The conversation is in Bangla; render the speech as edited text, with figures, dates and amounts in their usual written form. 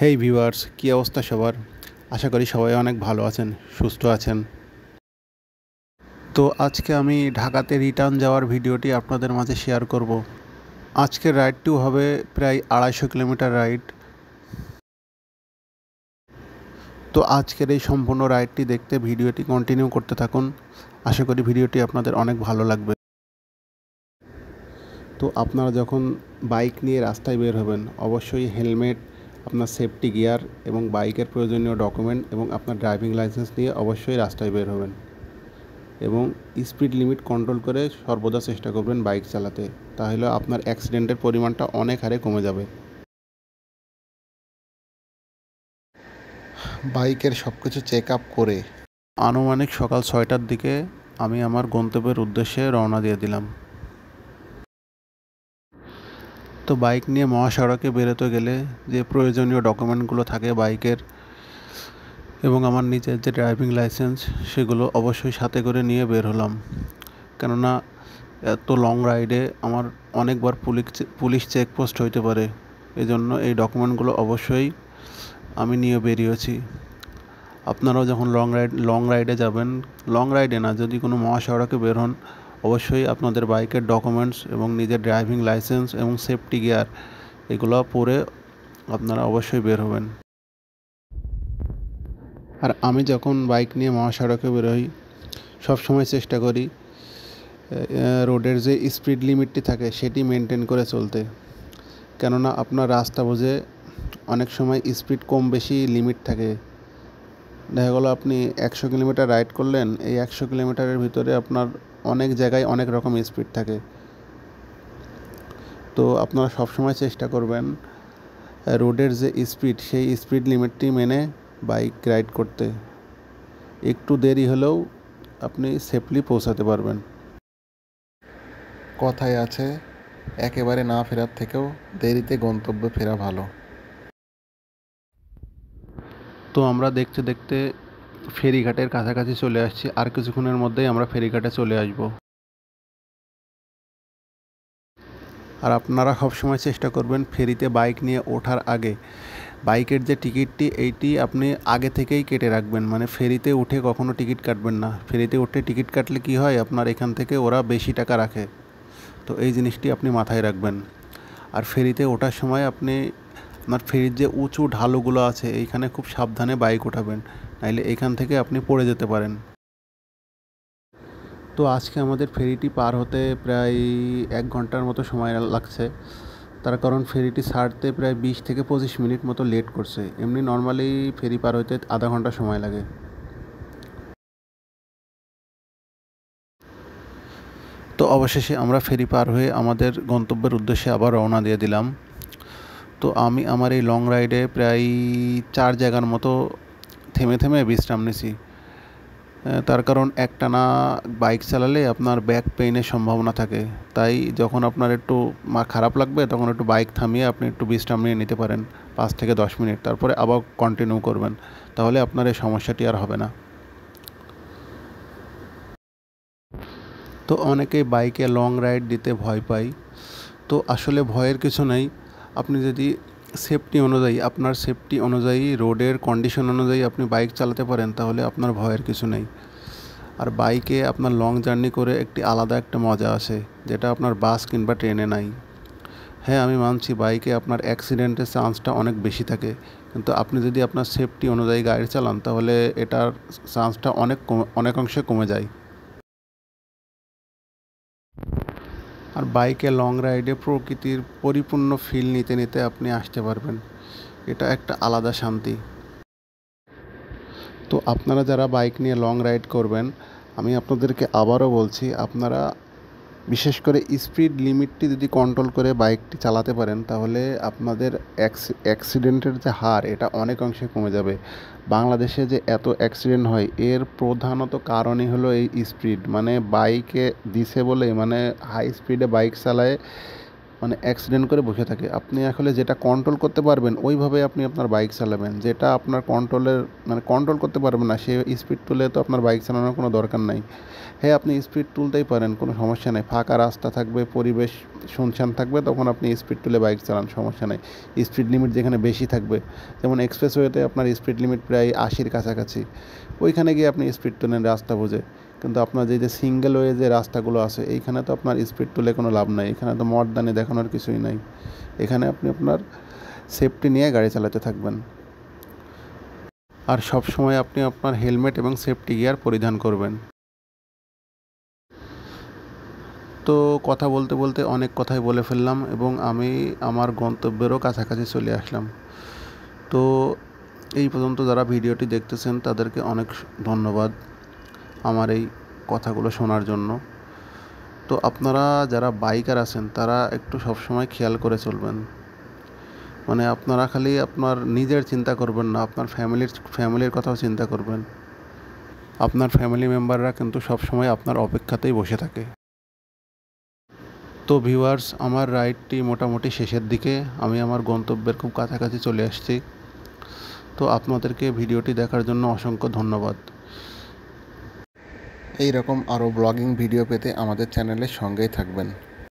হেই ভিউয়ার্স, কী অবস্থা সবার? আশা করি সবাই অনেক ভালো আছেন, সুস্থ আছেন। তো আজকে আমি ঢাকাতে রিটার্ন যাওয়ার ভিডিওটি আপনাদের মাঝে শেয়ার করব। আজকের রাইডটিও হবে প্রায় 250 কিলোমিটার রাইড। তো আজকের এই সম্পূর্ণ রাইডটি দেখতে ভিডিওটি কন্টিনিউ করতে থাকুন। আশা করি ভিডিওটি আপনাদের অনেক ভালো লাগবে। তো আপনারা যখন বাইক নিয়ে রাস্তায় বের হবেন, অবশ্যই হেলমেট, আপনার সেফটি গিয়ার এবং বাইকের প্রয়োজনীয় ডকুমেন্ট এবং আপনার ড্রাইভিং লাইসেন্স নিয়ে অবশ্যই রাস্তায় বের হবেন এবং স্পিড লিমিট কন্ট্রোল করে সর্বদা চেষ্টা করবেন বাইক চালাতে। তাহলে আপনার অ্যাক্সিডেন্টের পরিমাণটা অনেক হারে কমে যাবে। বাইকের সব কিছু চেক আপ করে আনুমানিক সকাল 6টার দিকে আমি আমার গন্তব্যের উদ্দেশ্যে রওনা দিয়ে দিলাম। তো বাইক নিয়ে মহাসড়কে বেরোতে গেলে যে প্রয়োজনীয় ডকুমেন্টগুলো থাকে বাইকের এবং আমার নিজের যে ড্রাইভিং লাইসেন্স, সেগুলো অবশ্যই সাথে করে নিয়ে বের হলাম। কেননা এত লং রাইডে আমার অনেকবার পুলিশ চেকপোস্ট হইতে পারে, এজন্য এই ডকুমেন্টগুলো অবশ্যই আমি নিয়ে বেরিয়েছি। আপনারাও যখন লং রাইডে যাবেন, লং রাইডে না, যদি কোনো মহাসড়কে বের হন, অবশ্যই আপনাদের বাইকের ডকুমেন্টস এবং নিজের ড্রাইভিং লাইসেন্স এবং সেফটি গিয়ার এগুলো পরে আপনারা অবশ্যই বের হবেন। আর আমি যখন বাইক নিয়ে মহাসড়কে বেরোই, সবসময় চেষ্টা করি রোডের যে স্পিড লিমিটটি থাকে সেটি মেনটেন করে চলতে। কেননা আপনার রাস্তা বুঝে অনেক সময় স্পিড কম বেশি লিমিট থাকে। দেখা গেলো আপনি 100 কিলোমিটার রাইড করলেন, এই 100 কিলোমিটারের ভিতরে আপনার অনেক জায়গায় অনেক রকম স্পিড থাকে। তো আপনারা সবসময় চেষ্টা করবেন রোডের যে স্পিড, সেই স্পিড লিমিটটি মেনে বাইক রাইড করতে। একটু দেরি হলেও আপনি সেফলি পৌঁছাতে পারবেন। কথায় আছে, একেবারে না ফেরার থেকেও দেরিতে গন্তব্যে ফেরা ভালো। তো আমরা দেখতে দেখতে ফেরিঘাটের কাছাকাছি চলে আসছি। আর কিছুক্ষণের মধ্যেই আমরা ফেরিঘাটে চলে আসব। আর আপনারা সবসময় চেষ্টা করবেন ফেরিতে বাইক নিয়ে ওঠার আগে বাইকের যে টিকিটটি, এইটি আপনি আগে থেকেই কেটে রাখবেন। মানে ফেরিতে উঠে কখনো টিকিট কাটবেন না। ফেরিতে উঠে টিকিট কাটলে কি হয়, আপনার এখান থেকে ওরা বেশি টাকা রাখে। তো এই জিনিসটি আপনি মাথায় রাখবেন। আর ফেরিতে ওঠার সময় আপনি আপনার ফেরির যে উঁচু ঢালুগুলো আছে, এইখানে খুব সাবধানে বাইক ওঠাবেন, নাইলে এইখান থেকে আপনি পড়ে যেতে পারেন। তো আজকে আমাদের ফেরিটি পার হতে প্রায় 1 ঘন্টার মতো সময় লাগছে। তার কারণ ফেরিটি ছাড়তে প্রায় 20 থেকে 25 মিনিট মতো লেট করছে। এমনি নর্মালি ফেরি পার হতে আধা ঘন্টা সময় লাগে। তো অবশেষে আমরা ফেরি পার হয়ে আমাদের গন্তব্যের উদ্দেশ্যে আবার রওনা দিয়ে দিলাম। তো আমি আমার এই লং রাইডে প্রায় 4 জায়গার মতো থেমে থেমে বিশ্রাম নিছি। তার কারণ একটানা বাইক চালালে আপনার ব্যাক পেইনের সম্ভাবনা থাকে। তাই যখন আপনার একটু খারাপ লাগবে, তখন একটু বাইক থামিয়ে আপনি একটু বিশ্রাম নিয়ে নিতে পারেন 5 থেকে 10 মিনিট, তারপরে আবার কন্টিনিউ করবেন। তাহলে আপনার এই সমস্যাটি আর হবে না। তো অনেকেই বাইকে লং রাইড দিতে ভয় পায়। তো আসলে ভয়ের কিছু নেই। আপনি যদি আপনার সেফটি অনুযায়ী রোডের কন্ডিশন অনুযায়ী আপনি বাইক চালাতে পারেন, তাহলে আপনার ভয়ের কিছু নেই। আর বাইকে আপনার লং জার্নি করে আলাদা একটা মজা আছে, যেটা আপনার বাস কিংবা ট্রেনে নাই। হ্যাঁ, আমি মানছি বাইকে আপনার অ্যাক্সিডেন্টের চান্সটা অনেক বেশি থাকে, কিন্তু আপনি যদি আপনার সেফটি অনুযায়ী গাড়ি চালান, তাহলে এটার চান্সটা অনেকাংশে কমে যায়। আর বাইকে লং রাইডে প্রকৃতির পরিপূর্ণ ফিল নিতে নিতে আপনি আসতে পারবেন। এটা একটা আলাদা শান্তি। তো আপনারা যারা বাইক নিয়ে লং রাইড করবেন, আমি আপনাদেরকে আবারও বলছি, আপনারা বিশেষ করে স্পিড লিমিটটি যদি কন্ট্রোল করে বাইকটি চালাতে পারেন, তাহলে আপনাদের অ্যাক্সিডেন্টের যে হার, এটা অনেক অংশে কমে যাবে। বাংলাদেশে যে এত অ্যাক্সিডেন্ট হয়, এর প্রধানত কারণই হলো এই স্পিড। মানে বাইকে দিছে বলে, মানে হাই স্পিডে বাইক চালায় মানে অ্যাক্সিডেন্ট করে বসে থাকে। আপনি আসলে যেটা কন্ট্রোল করতে পারবেন ওইভাবে আপনি আপনার বাইক চালাবেন। যেটা আপনার কন্ট্রোল করতে পারবেন না, সে স্পিড তুলে তো আপনার বাইক চালানোর কোনো দরকার নাই। হ্যাঁ, আপনি স্পিড তুলতেই পারেন, কোনো সমস্যা নেই। ফাঁকা রাস্তা থাকবে, পরিবেশ শুনশান থাকবে, তখন আপনি স্পিড তুলে বাইক চালান, সমস্যা নেই। স্পিড লিমিট যেখানে বেশি থাকবে, যেমন এক্সপ্রেসওয়েতে আপনার স্পিড লিমিট প্রায় 80-র কাছাকাছি, ওইখানে গিয়ে আপনি স্পিড তোলেন রাস্তা বুঝে। কিন্তু আপনার যে সিঙ্গেল ওয়ে যে রাস্তাগুলো আছে, এইখানে তো আপনার স্পিড তুলে কোনো লাভ নাই। এখানে তো মর্দানি দেখানোর কিছুই নাই। এখানে আপনি আপনার সেফটি নিয়ে গাড়ি চালাতে থাকবেন। আর সব সময় আপনি আপনার হেলমেট এবং সেফটি গিয়ার পরিধান করবেন। তো কথা বলতে বলতে অনেক কথাই বলে ফেললাম এবং আমি আমার গন্তব্যেরও কাছাকাছি চলে আসলাম। তো এই পর্যন্ত যারা ভিডিওটি দেখতেছেন তাদেরকে অনেক ধন্যবাদ আমার এই কথাগুলো শোনার জন্য। তো আপনারা যারা বাইকার আছেন তারা একটু সবসময় খেয়াল করে চলবেন। মানে আপনারা খালি আপনার নিজের চিন্তা করবেন না, আপনার ফ্যামিলির কথাও চিন্তা করবেন। আপনার ফ্যামিলি মেম্বাররা কিন্তু সবসময় আপনার অপেক্ষাতেই বসে থাকে। তো ভিউয়ার্স, আমার রাইডটি মোটামুটি শেষের দিকে, আমি আমার গন্তব্যের খুব কাছাকাছি চলে আসছি। তো আপনাদেরকে ভিডিওটি দেখার জন্য অসংখ্য ধন্যবাদ। এই রকম আরও ব্লগিং ভিডিও পেতে আমাদের চ্যানেলের সঙ্গেই থাকবেন।